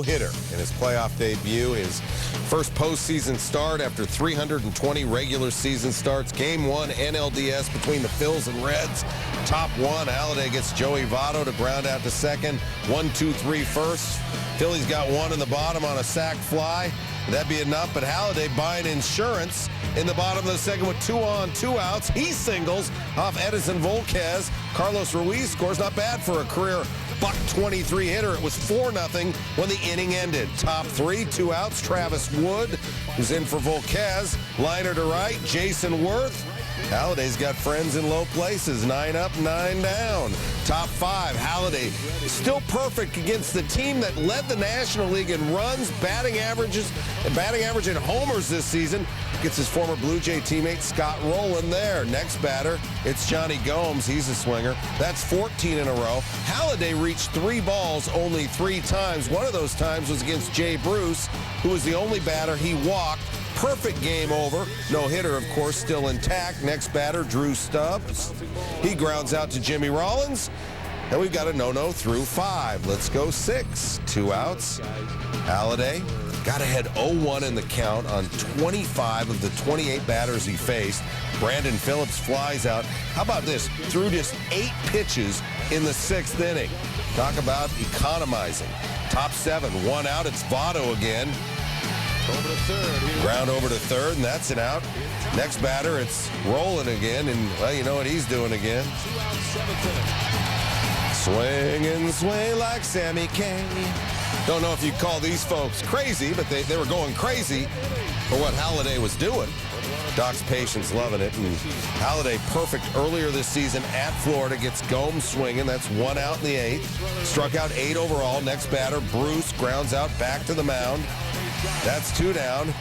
hitter in his playoff debut, his first postseason start after 320 regular season starts. Game 1 NLDS between the Phillies and Reds. Top 1, Halladay gets Joey Votto to ground out to second. 1-2-3 first. Phillies got one in the bottom on a sac fly. That'd be enough, but Halladay buying insurance in the bottom of the second with 2 on, 2 outs. He singles off Edinson Volquez. Carlos Ruiz scores. Not bad for a career .23 hitter. It was 4-0 when the inning ended. Top 3, 2 outs. Travis Wood, who's in for Volquez. Liner to right, Jason Worth. Halladay's got friends in low places. 9 up, 9 down. Top 5, Halladay still perfect against the team that led the National League in runs, batting averages, and batting average in homers this season. Gets his former Blue Jay teammate Scott Rowland there. Next batter, it's Johnny Gomes. He's a swinger. That's 14 in a row. Halladay reached 3 balls only 3 times. One of those times was against Jay Bruce, who was the only batter he walked. Perfect game over. No hitter, of course, still intact. Next batter, Drew Stubbs. He grounds out to Jimmy Rollins. And we've got a no-no through 5. Let's go 6. 2 outs. Halladay got ahead 0-1 in the count on 25 of the 28 batters he faced. Brandon Phillips flies out. How about this? Threw just 8 pitches in the 6th inning. Talk about economizing. Top 7, 1 out. It's Votto again. Over to third. Ground over to third, and that's an out. Next batter, it's rolling again, and, well, you know what he's doing again. 2 out, 7th inning. Swing and sway like Sammy K. Don't know if you call these folks crazy, but they were going crazy for what Halladay was doing. Doc's patience loving it, and Halladay perfect earlier this season at Florida. Gets Gomes swinging. That's 1 out in the 8th. Struck out 8 overall. Next batter, Bruce, grounds out back to the mound. That's 2 down.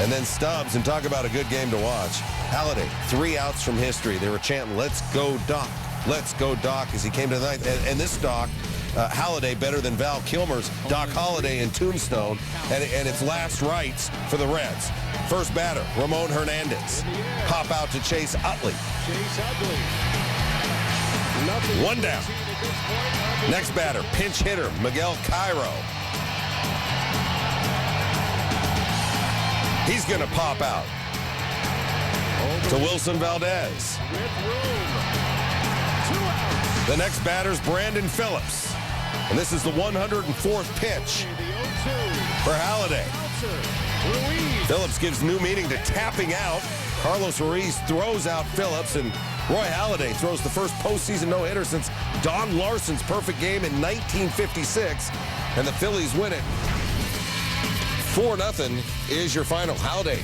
And then Stubbs, and talk about a good game to watch. Halladay, 3 outs from history. They were chanting, "Let's go, Doc. Let's go, Doc," as he came to the ninth. And this Doc, Halladay better than Val Kilmer's Doc Halladay in Tombstone, and it's last rights for the Reds. First batter, Ramon Hernandez. Pop out to Chase Utley. 1 down. Next batter, pinch hitter, Miguel Cairo. He's going to pop out to Wilson Valdez. The next batter's Brandon Phillips. And this is the 104th pitch for Halladay. Phillips gives new meaning to tapping out. Carlos Ruiz throws out Phillips, and Roy Halladay throws the first postseason no-hitter since Don Larsen's perfect game in 1956. And the Phillies win it. 4-0 is your final. Halladay,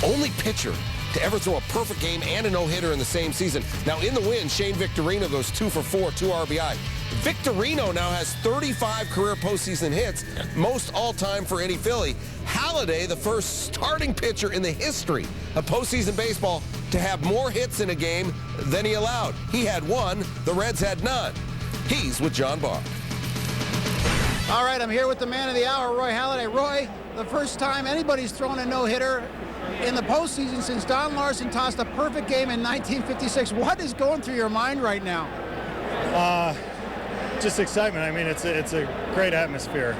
only pitcher to ever throw a perfect game and a no-hitter in the same season. Now, in the win, Shane Victorino goes 2 for 4, 2 RBI. Victorino now has 35 career postseason hits, most all-time for any Philly. Halladay, the first starting pitcher in the history of postseason baseball to have more hits in a game than he allowed. He had 1, the Reds had none. He's with John Barr. All right, I'm here with the man of the hour, Roy Halladay. Roy, the first time anybody's thrown a no-hitter in the postseason since Don Larsen tossed a perfect game in 1956. What is going through your mind right now? Just excitement. I mean, it's a great atmosphere.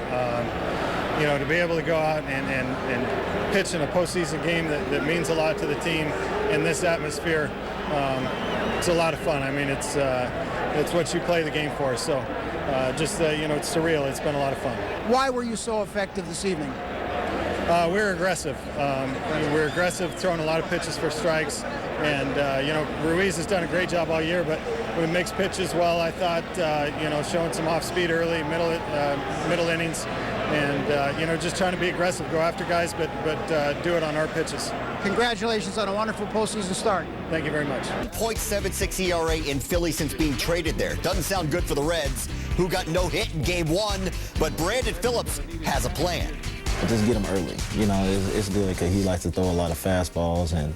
You know, to be able to go out and pitch in a postseason game that means a lot to the team in this atmosphere, it's a lot of fun. I mean, it's what you play the game for. So you know, it's surreal. It's been a lot of fun. Why were you so effective this evening? We're aggressive. We're aggressive, throwing a lot of pitches for strikes. And, you know, Ruiz has done a great job all year, but we mixed pitches well, I thought, you know, showing some off-speed early, middle innings. And, you know, just trying to be aggressive, go after guys, but do it on our pitches. Congratulations on a wonderful postseason start. Thank you very much. 0.76 ERA in Philly since being traded there. Doesn't sound good for the Reds, who got no hit in Game 1, but Brandon Phillips has a plan. just get him early. You know, it's good because he likes to throw a lot of fastballs, and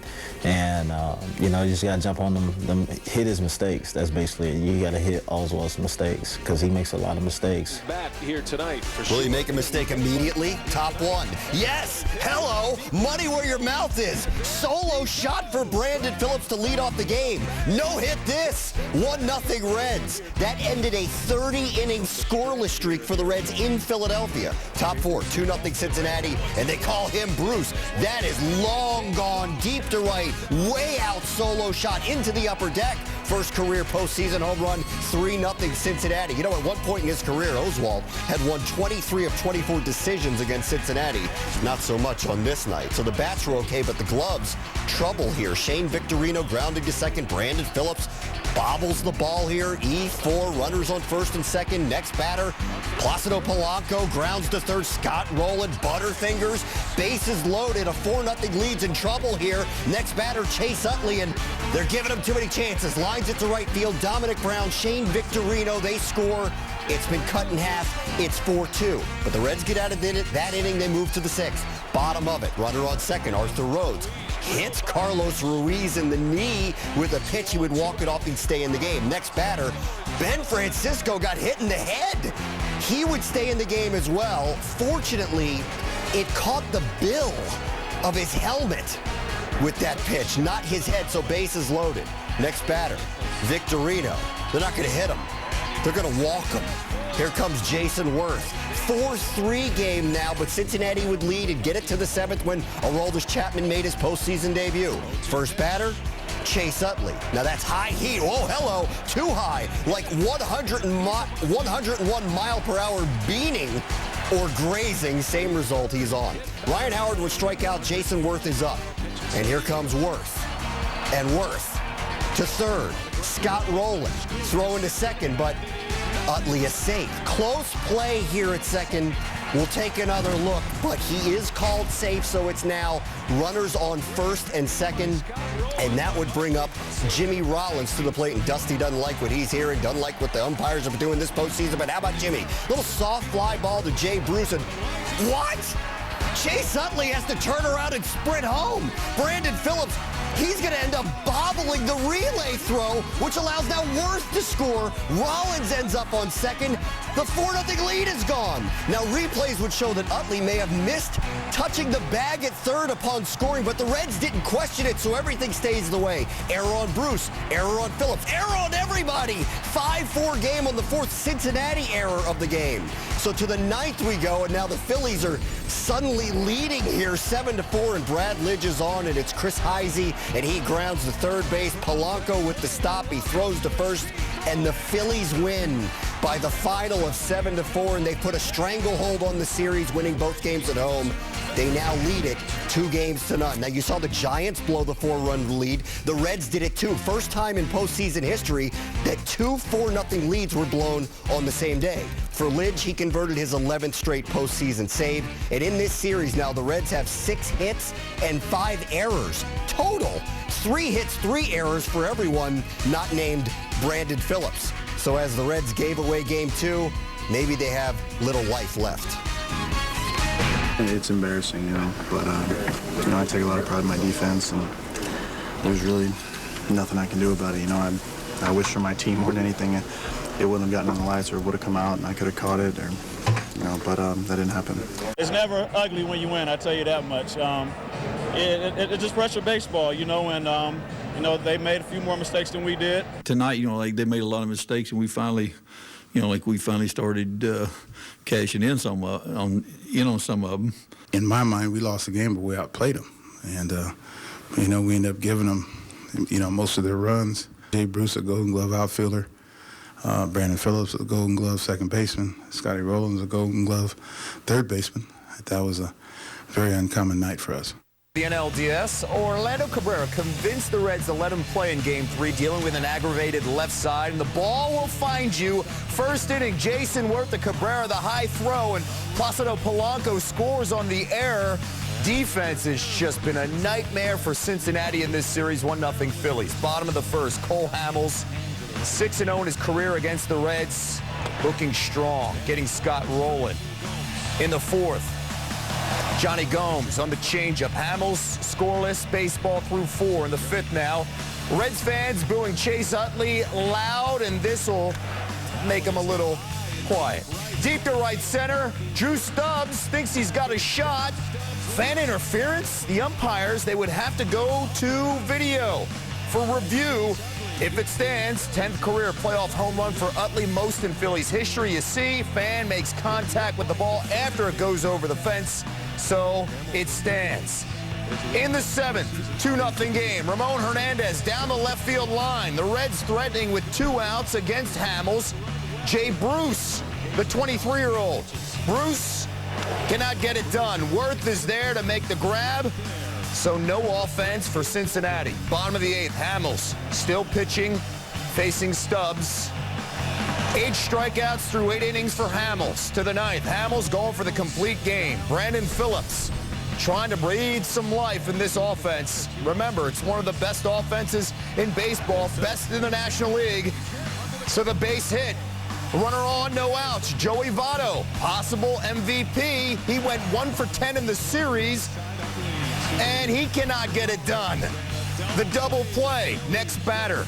you know, you just got to jump on them, hit his mistakes. That's basically it. You got to hit Oswald's mistakes because he makes a lot of mistakes. Bat here tonight for Will he sure. make a mistake immediately? Top one. Yes! Hello! Money where your mouth is. Solo shot for Brandon Phillips to lead off the game. No hit this. 1-0 Reds. That ended a 30-inning scoreless streak for the Reds in Philadelphia. Top four, 2-0 Cincinnati, and they call him Bruce. That is long gone, deep to right, way out solo shot into the upper deck. First career postseason home run, 3-0 Cincinnati. You know, at one point in his career, Oswald had won 23 of 24 decisions against Cincinnati. Not so much on this night. So the bats were okay, but the gloves, trouble here. Shane Victorino grounding to second. Brandon Phillips bobbles the ball here. E4, runners on first and second. Next batter, Placido Polanco grounds to third. Scott Rowland, Butterfingers, bases loaded. A 4-0 lead's in trouble here. Next batter, Chase Utley, and they're giving him too many chances. Lines it to right field. Dominic Brown, Shane Victorino, they score. It's been cut in half. It's 4-2. But the Reds get out of that inning. They move to the sixth. Bottom of it. Runner on second. Arthur Rhodes hits Carlos Ruiz in the knee with a pitch. He would walk it off. He'd stay in the game. Next batter, Ben Francisco got hit in the head. He would stay in the game as well. Fortunately, it caught the bill of his helmet with that pitch, not his head, so bases loaded. Next batter, Victorino. They're not going to hit him. They're going to walk him. Here comes Jason Worth. 4-3 game now, but Cincinnati would lead and get it to the seventh when Aroldis Chapman made his postseason debut. First batter, Chase Utley. Now that's high heat. Oh, hello, too high. Like 101 mile per hour beaning or grazing, same result, he's on. Ryan Howard would strike out. Jason Worth is up. And here comes Worth. And Worth to third. Scott Rowland throwing to second, but Utley is safe. Close play here at second. We'll take another look, but he is called safe, so it's now runners on first and second, and that would bring up Jimmy Rollins to the plate, and Dusty doesn't like what he's hearing, doesn't like what the umpires are doing this postseason, but how about Jimmy? Little soft fly ball to Jay Bruce, and what? Chase Utley has to turn around and sprint home. Brandon Phillips, he's going to end up bobbling the relay throw, which allows now Worth to score. Rollins ends up on second. The 4-0 lead is gone. Now, replays would show that Utley may have missed touching the bag at third upon scoring, but the Reds didn't question it, so everything stays the way. Error on Bruce, error on Phillips, error on everybody. 5-4 game on the fourth. Cincinnati error of the game. So to the ninth we go, and now the Phillies are suddenly leading here 7-4, and Brad Lidge is on, and it's Chris Heisey, and he grounds to third base. Polanco with the stop. He throws to first, and the Phillies win by the final of 7-4, and they put a stranglehold on the series, winning both games at home. They now lead it 2-0. Now, you saw the Giants blow the 4-run lead. The Reds did it too. First time in postseason history that 2 4-0 leads were blown on the same day. For Lidge, he converted his 11th straight postseason save. And in this series now, the Reds have 6 hits and 5 errors. Total, 3 hits, 3 errors for everyone not named Brandon Phillips. So as the Reds gave away game 2, maybe they have little life left. It's embarrassing, you know, but I take a lot of pride in my defense, and there's really nothing I can do about it. You know, I wish for my team more than anything it wouldn't have gotten on the lights, or it would have come out and I could have caught it, or but that didn't happen. It's never ugly when you win, I tell you that much. It's just pressure baseball, you know, and they made a few more mistakes than we did. Tonight, like they made a lot of mistakes, and we finally started cashing in some of them. In my mind, we lost the game, but we outplayed them, and we ended up giving them, most of their runs. Jay Bruce, a Golden Glove outfielder. Brandon Phillips, a Golden Glove second baseman. Scotty Rowlands, a Golden Glove third baseman. That was a very uncommon night for us. The NLDS, Orlando Cabrera convinced the Reds to let him play in Game 3, dealing with an aggravated left side, and the ball will find you. First inning, Jason Worth to Cabrera, the high throw, and Placido Polanco scores on the error. Defense has just been a nightmare for Cincinnati in this series. 1-0 Phillies. Bottom of the first, Cole Hamels, 6-0 in his career against the Reds, looking strong, getting Scott Rowland. In the fourth, Johnny Gomes on the changeup. Hamels scoreless, baseball through 4 in the 5th now. Reds fans booing Chase Utley loud, and this will make him a little quiet. Deep to right center, Drew Stubbs thinks he's got a shot. Fan interference? The umpires, they would have to go to video for review. If it stands, 10th career playoff home run for Utley, most in Phillies history. You see, fan makes contact with the ball after it goes over the fence, so it stands. In the 7th, 2-0 game. Ramon Hernandez down the left field line. The Reds threatening with 2 outs against Hamels. Jay Bruce, the 23-year-old. Bruce cannot get it done. Worth is there to make the grab. So no offense for Cincinnati. Bottom of the 8th, Hamels still pitching, facing Stubbs. 8 strikeouts through 8 innings for Hamels. To the 9th, Hamels going for the complete game. Brandon Phillips trying to breathe some life in this offense. Remember, it's one of the best offenses in baseball, best in the National League. So the base hit. Runner on, no outs. Joey Votto, possible MVP. He went 1 for 10 in the series, and he cannot get it done. The double play, next batter.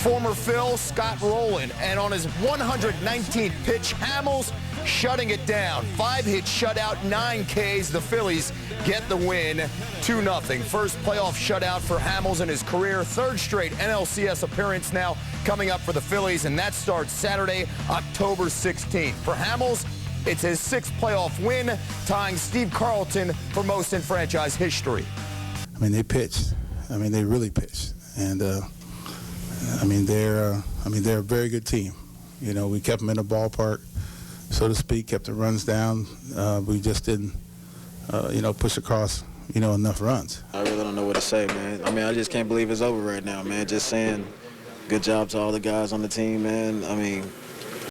Former Phil, Scott Rowland, and on his 119th pitch, Hamels shutting it down. 5-hit shutout, 9 Ks. The Phillies get the win, 2-0. First playoff shutout for Hamels in his career. 3rd straight NLCS appearance now coming up for the Phillies, and that starts Saturday, October 16th. For Hamels, it's his 6th playoff win, tying Steve Carlton for most in franchise history. I mean, they pitched. I mean, they really pitched, and they're a very good team. You know, we kept them in the ballpark, so to speak, kept the runs down. We just didn't, push across, enough runs. I really don't know what to say, man. I mean, I just can't believe it's over right now, man. Just saying good job to all the guys on the team, man. I mean,